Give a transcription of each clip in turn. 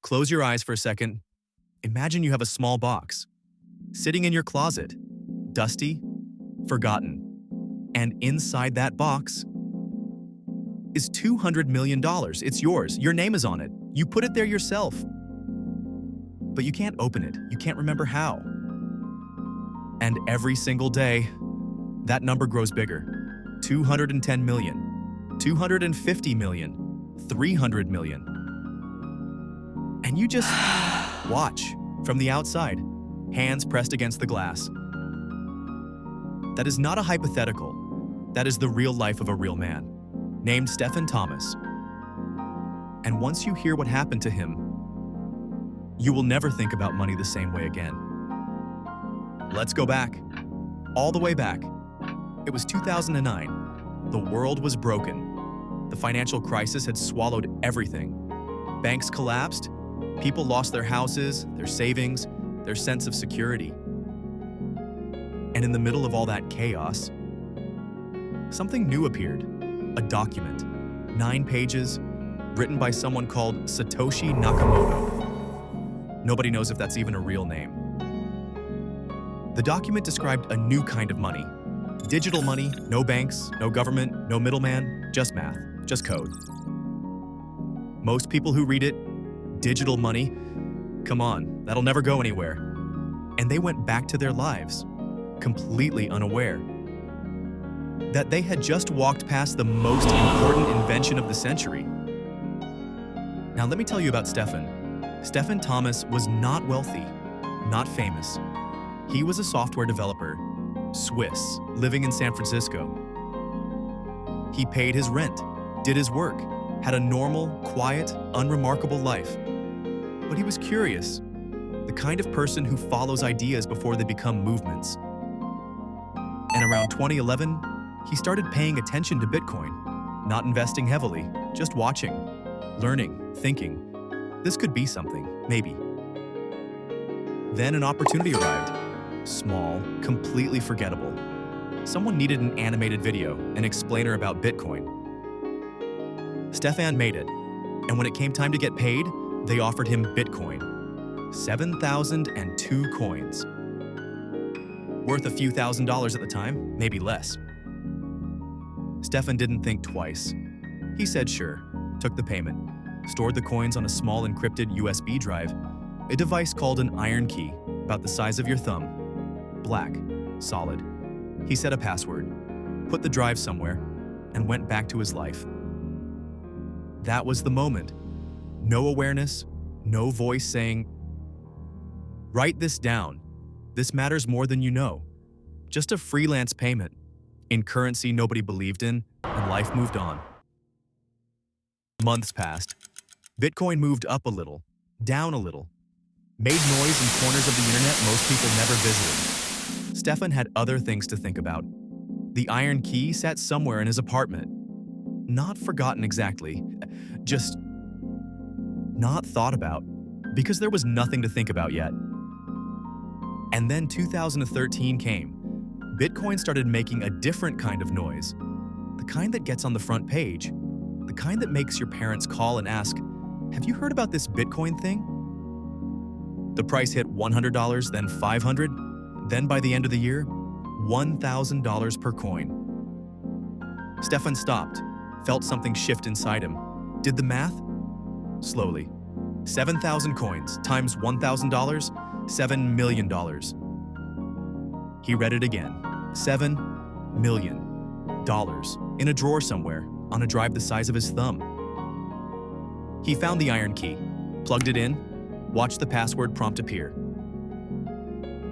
Close your eyes for a second. Imagine you have a small box sitting in your closet, dusty, forgotten. And inside that box is $200 million. It's yours. Your name is on it. You put it there yourself. But you can't open it. You can't remember how. And every single day, that number grows bigger. 210 million, 250 million, 300 million. And you just watch from the outside, hands pressed against the glass. That is not a hypothetical. That is the real life of a real man, named Stephen Thomas. And once you hear what happened to him, you will never think about money the same way again. Let's go back, all the way back. It was 2009. The world was broken. The financial crisis had swallowed everything. Banks collapsed. People lost their houses, their savings, their sense of security. And in the middle of all that chaos, something new appeared. A document, 9 pages, written by someone called Satoshi Nakamoto. Nobody knows if that's even a real name. The document described a new kind of money. Digital money, no banks, no government, no middleman, just math, just code. Most people who read it, digital money, come on, that'll never go anywhere. And they went back to their lives, completely unaware that they had just walked past the most important invention of the century. Now let me tell you about Stephen. Stephen Thomas was not wealthy, not famous. He was a software developer, Swiss, living in San Francisco. He paid his rent, did his work, had a normal, quiet, unremarkable life. But he was curious, the kind of person who follows ideas before they become movements. And around 2011, he started paying attention to Bitcoin, not investing heavily, just watching, learning, thinking, this could be something, maybe. Then an opportunity arrived. Small, completely forgettable. Someone needed an animated video, an explainer about Bitcoin. Stefan made it, and when it came time to get paid, they offered him Bitcoin. 7,002 coins. Worth a few $1,000s at the time, maybe less. Stefan didn't think twice. He said sure, took the payment, stored the coins on a small encrypted USB drive, a device called an iron key, about the size of your thumb, black, solid. He set a password, put the drive somewhere, and went back to his life. That was the moment. No awareness, no voice saying, "Write this down. This matters more than you know." Just a freelance payment, in currency nobody believed in, and life moved on. Months passed. Bitcoin moved up a little, down a little, made noise in corners of the internet most people never visited. Stefan had other things to think about. The iron key sat somewhere in his apartment. Not forgotten exactly, just not thought about, because there was nothing to think about yet. And then 2013 came. Bitcoin started making a different kind of noise, the kind that gets on the front page, the kind that makes your parents call and ask, "Have you heard about this Bitcoin thing?" The price hit $100, then $500, then by the end of the year, $1,000 per coin. Stefan stopped, felt something shift inside him, did the math? Slowly. 7,000 coins times $1,000, $7 million. He read it again. $7 million in a drawer somewhere, on a drive the size of his thumb. He found the iron key, plugged it in, watched the password prompt appear.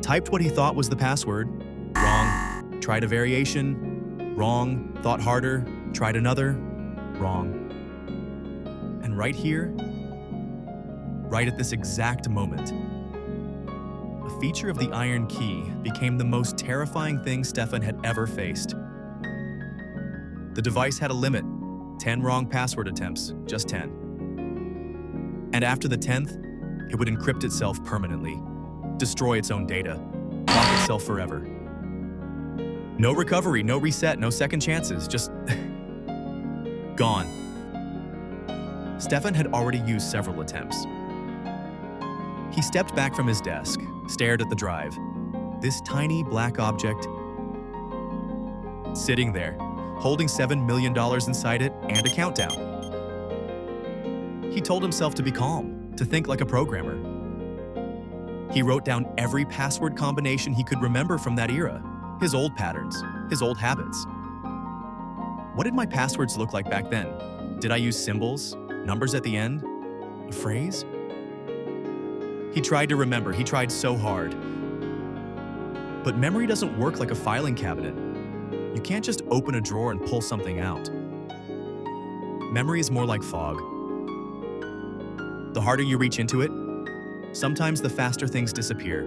Typed what he thought was the password. Wrong. Tried a variation. Wrong. Thought harder. Tried another. Wrong. And right here, right at this exact moment, a feature of the iron key became the most terrifying thing Stefan had ever faced. The device had a limit, 10 wrong password attempts, just 10. And after the 10th, it would encrypt itself permanently, destroy its own data, lock itself forever. No recovery, no reset, no second chances, just gone. Stefan had already used several attempts. He stepped back from his desk, stared at the drive. This tiny black object sitting there, holding $7 million inside it and a countdown. He told himself to be calm, to think like a programmer. He wrote down every password combination he could remember from that era, his old patterns, his old habits. What did my passwords look like back then? Did I use symbols, numbers at the end, a phrase? He tried to remember, he tried so hard. But memory doesn't work like a filing cabinet. You can't just open a drawer and pull something out. Memory is more like fog. The harder you reach into it, sometimes the faster things disappear.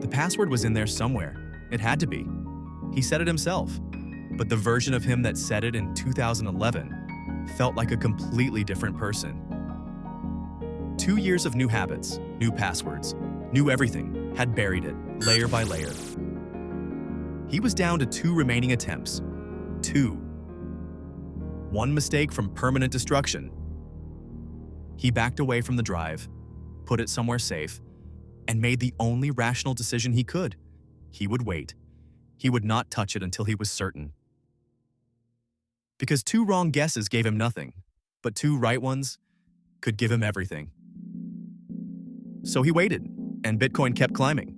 The password was in there somewhere. It had to be. He said it himself. But the version of him that said it in 2011 felt like a completely different person. 2 years of new habits, new passwords, new everything had buried it, layer by layer. He was down to 2 remaining attempts. 2. One mistake from permanent destruction. He backed away from the drive, put it somewhere safe, and made the only rational decision he could. He would wait. He would not touch it until he was certain. Because 2 wrong guesses gave him nothing, but 2 right ones could give him everything. So he waited, and Bitcoin kept climbing.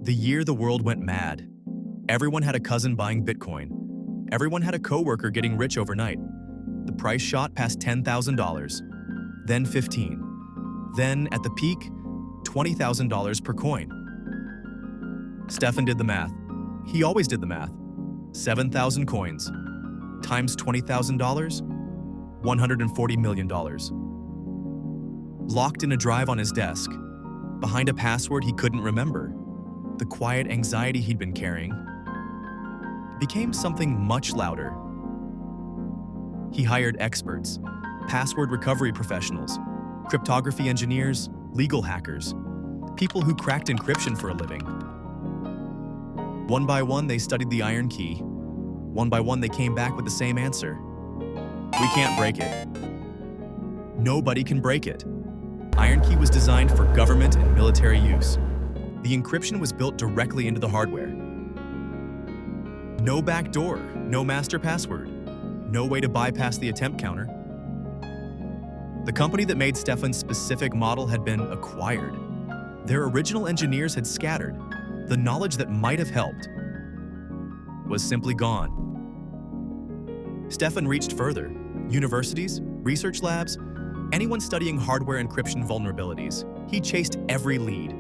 The year the world went mad. Everyone had a cousin buying Bitcoin. Everyone had a coworker getting rich overnight. The price shot past $10,000, then $15,000. Then, at the peak, $20,000 per coin. Stefan did the math. He always did the math. 7,000 coins times $20,000, $140 million. Locked in a drive on his desk, behind a password he couldn't remember, the quiet anxiety he'd been carrying became something much louder. He hired experts, password recovery professionals, cryptography engineers, legal hackers, people who cracked encryption for a living. One by one, they studied the iron key. One by one, they came back with the same answer. We can't break it. Nobody can break it. Iron key was designed for government and military use. The encryption was built directly into the hardware. No backdoor, no master password, no way to bypass the attempt counter. The company that made Stefan's specific model had been acquired. Their original engineers had scattered. The knowledge that might have helped was simply gone. Stefan reached further. Universities, research labs, anyone studying hardware encryption vulnerabilities. He chased every lead.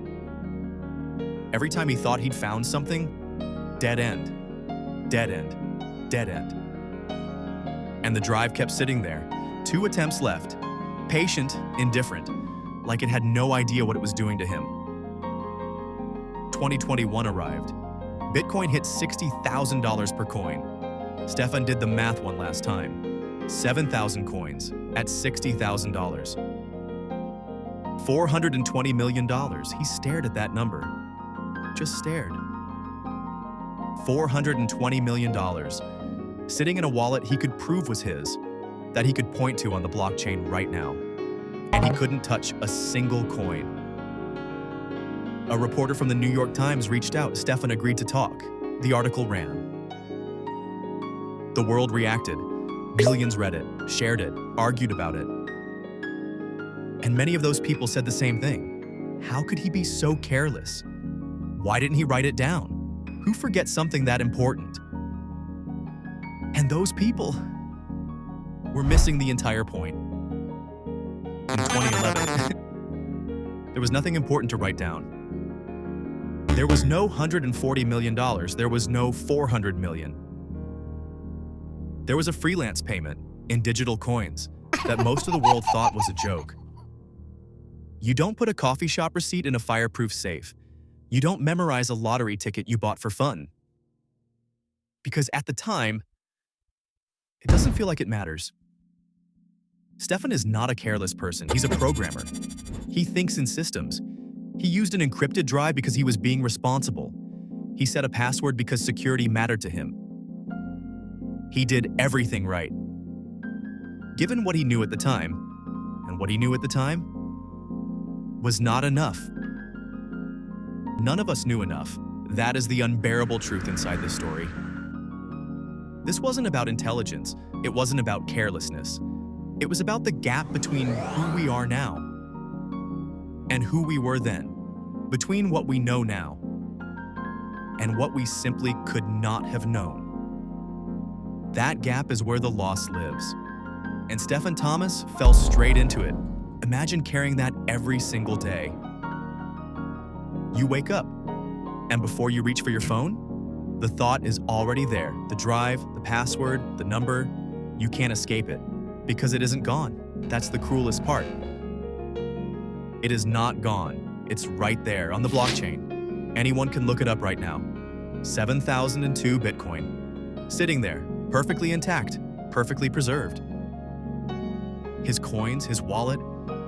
Every time he thought he'd found something, dead end, dead end, dead end. And the drive kept sitting there. 2 attempts left. Patient, indifferent, like it had no idea what it was doing to him. 2021 arrived. Bitcoin hit $60,000 per coin. Stefan did the math one last time. 7,000 coins at $60,000. $420 million. He stared at that number. Just stared. $420 million. Sitting in a wallet he could prove was his, that he could point to on the blockchain right now. And he couldn't touch a single coin. A reporter from the New York Times reached out. Stefan agreed to talk. The article ran. The world reacted. Millions read it, shared it, argued about it. And many of those people said the same thing. How could he be so careless? Why didn't he write it down? Who forgets something that important? And those people were missing the entire point. In 2011, there was nothing important to write down. There was no $140 million. There was no $400 million. There was a freelance payment in digital coins that most of the world thought was a joke. You don't put a coffee shop receipt in a fireproof safe. You don't memorize a lottery ticket you bought for fun. Because at the time, it doesn't feel like it matters. Stefan is not a careless person. He's a programmer. He thinks in systems. He used an encrypted drive because he was being responsible. He set a password because security mattered to him. He did everything right. Given what he knew at the time, and what he knew at the time was not enough. None of us knew enough. That is the unbearable truth inside this story. This wasn't about intelligence. It wasn't about carelessness. It was about the gap between who we are now and who we were then, between what we know now and what we simply could not have known. That gap is where the loss lives. And Stephen Thomas fell straight into it. Imagine carrying that every single day. You wake up, and before you reach for your phone, the thought is already there. The drive, the password, the number, you can't escape it because it isn't gone. That's the cruelest part. It is not gone. It's right there on the blockchain. Anyone can look it up right now. 7,002 Bitcoin. Sitting there, perfectly intact, perfectly preserved. His coins, his wallet,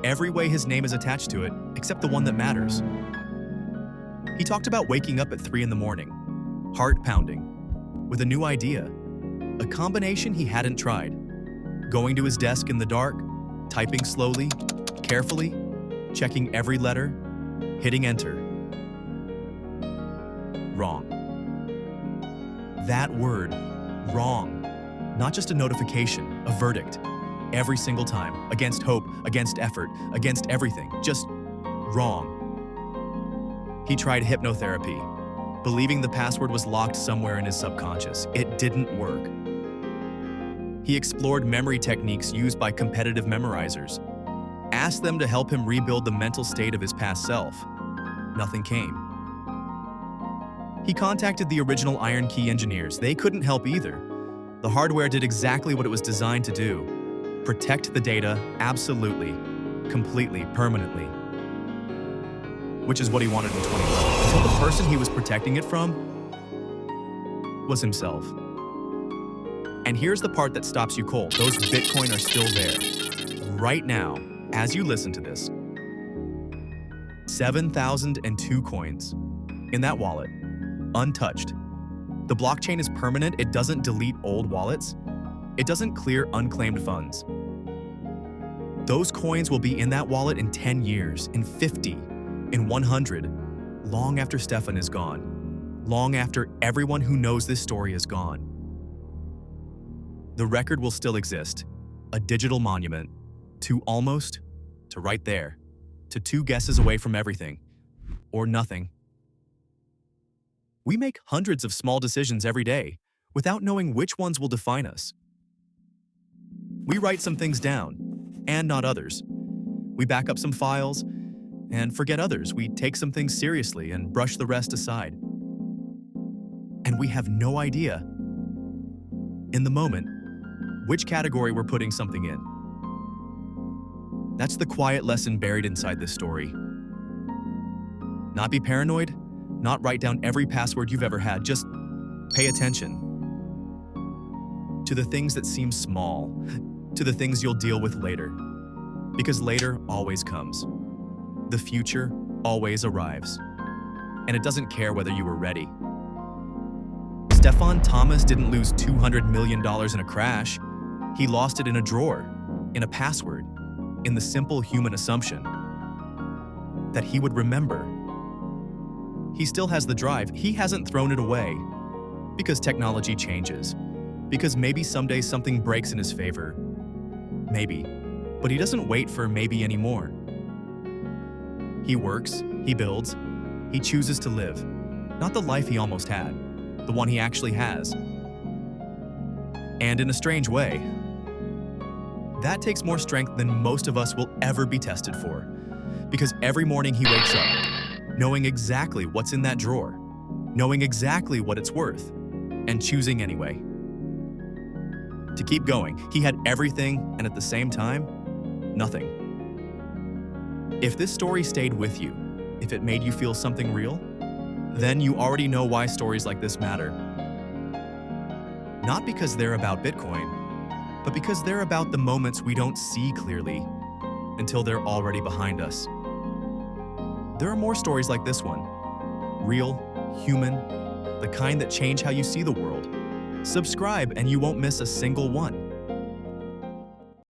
every way his name is attached to it, except the one that matters. He talked about waking up at 3 in the morning, heart pounding, with a new idea, a combination he hadn't tried. Going to his desk in the dark, typing slowly, carefully, checking every letter, hitting enter. Wrong. That word, wrong. Not just a notification, a verdict. Every single time, against hope, against effort, against everything, just wrong. He tried hypnotherapy, believing the password was locked somewhere in his subconscious. It didn't work. He explored memory techniques used by competitive memorizers, asked them to help him rebuild the mental state of his past self. Nothing came. He contacted the original Iron Key engineers. They couldn't help either. The hardware did exactly what it was designed to do. Protect the data, absolutely, completely, permanently. Which is what he wanted in 2011, until the person he was protecting it from was himself. And here's the part that stops you cold. Those Bitcoin are still there. Right now, as you listen to this, 7,002 coins in that wallet, untouched. The blockchain is permanent. It doesn't delete old wallets. It doesn't clear unclaimed funds. Those coins will be in that wallet in 10 years, in 50, in 100, long after Stefan is gone, long after everyone who knows this story is gone. The record will still exist, a digital monument, to almost, to right there, to 2 guesses away from everything, or nothing. We make hundreds of small decisions every day without knowing which ones will define us. We write some things down, and not others. We back up some files and forget others. We take some things seriously and brush the rest aside. And we have no idea, in the moment, which category we're putting something in. That's the quiet lesson buried inside this story. Not be paranoid, not write down every password you've ever had, just pay attention to the things that seem small, to the things you'll deal with later. Because later always comes. The future always arrives. And it doesn't care whether you were ready. Stephen Thomas didn't lose $200 million in a crash. He lost it in a drawer, in a password, in the simple human assumption that he would remember. He still has the drive. He hasn't thrown it away because technology changes, because maybe someday something breaks in his favor. Maybe. But he doesn't wait for maybe anymore. He works, he builds, he chooses to live. Not the life he almost had, the one he actually has. And in a strange way, that takes more strength than most of us will ever be tested for. Because every morning he wakes up, knowing exactly what's in that drawer, knowing exactly what it's worth, and choosing anyway. To keep going, he had everything and at the same time, nothing. If this story stayed with you, if it made you feel something real, then you already know why stories like this matter. Not because they're about Bitcoin, but because they're about the moments we don't see clearly until they're already behind us. There are more stories like this one. Real, human, the kind that change how you see the world. Subscribe and you won't miss a single one.